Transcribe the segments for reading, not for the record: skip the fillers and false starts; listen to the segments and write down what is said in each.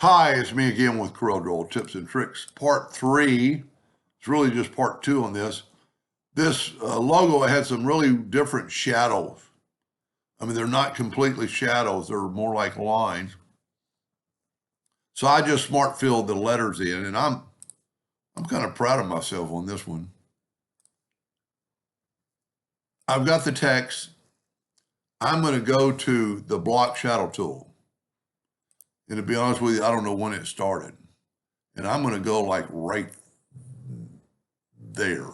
Hi, it's me again with Corel Draw Tips and Tricks. Part 3. It's really just part 2 on this. This logo had some really different shadows. I mean, they're not completely shadows. They're more like lines. So I just smart filled the letters in, and I'm kind of proud of myself on this one. I've got the text. I'm going to go to the block shadow tool. And to be honest with you, I don't know when it started. And I'm going to go like right there.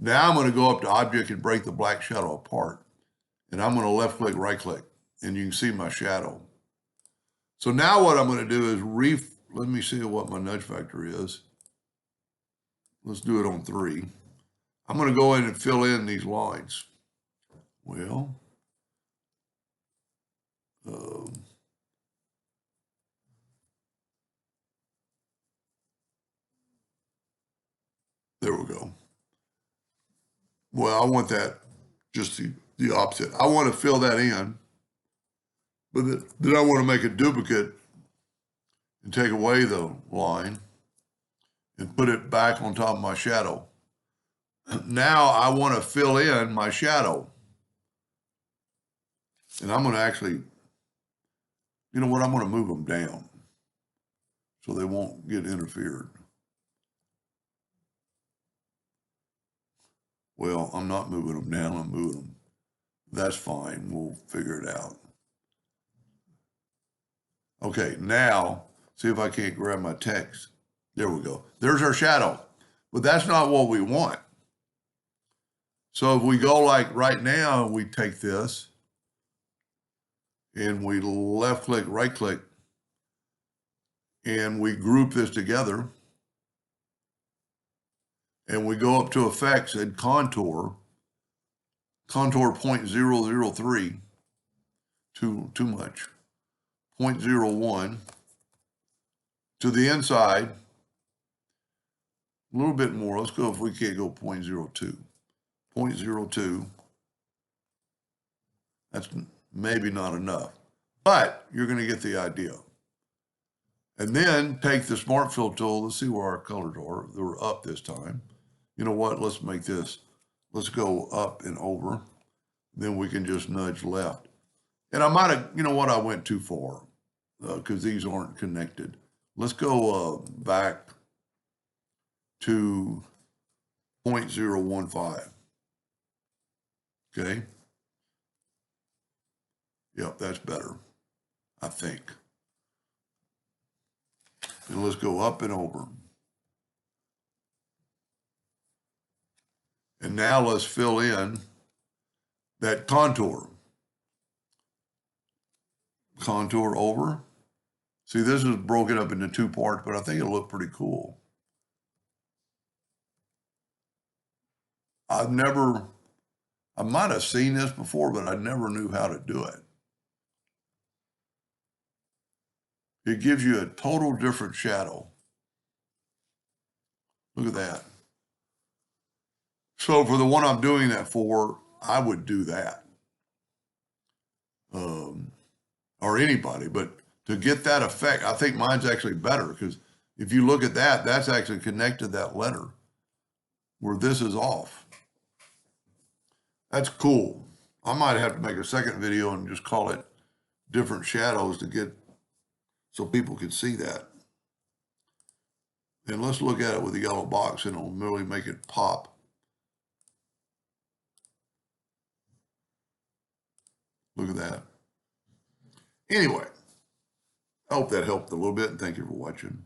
Now I'm going to go up to object and break the black shadow apart. And I'm going to left click, right click, and you can see my shadow. So now what I'm going to do is let me see what my nudge factor is. Let's do it on 3. I'm going to go in and fill in these lines. Well, there we go. Well, I want that just the opposite. I want to fill that in, but then I want to make a duplicate and take away the line and put it back on top of my shadow. Now I want to fill in my shadow. And I'm going to actually, you know what, I'm going to move them down so they won't get interfered. Well, I'm not moving them down, I'm moving them. That's fine, we'll figure it out. Okay, now, see if I can't grab my text. There we go. There's our shadow. But that's not what we want. So if we go like right now, we take this and we left click, right click, and we group this together. And we go up to effects and contour 0.003, too much, 0.01 to the inside, a little bit more. Let's go, if we can't go 0.02, 0.02. That's maybe not enough, but you're going to get the idea. And then take the Smart Fill tool. Let's see where our colors are. They're up this time. You know what? Let's make this. Let's go up and over. Then we can just nudge left. And I might have, you know what? I went too far because these aren't connected. Let's go back to 0.015. Okay. Yep, that's better, I think. And let's go up and over. And now let's fill in that contour. Contour over. See, this is broken up into 2 parts, but I think it'll look pretty cool. I might have seen this before, but I never knew how to do it. It gives you a total different shadow. Look at that. So for the one I'm doing that for, I would do that. Or anybody, but to get that effect, I think mine's actually better because if you look at that, that's actually connected that letter where this is off. That's cool. I might have to make a second video and just call it different shadows to get so people can see that. And let's look at it with the yellow box and it'll really make it pop. Look at that. Anyway, I hope that helped a little bit and thank you for watching.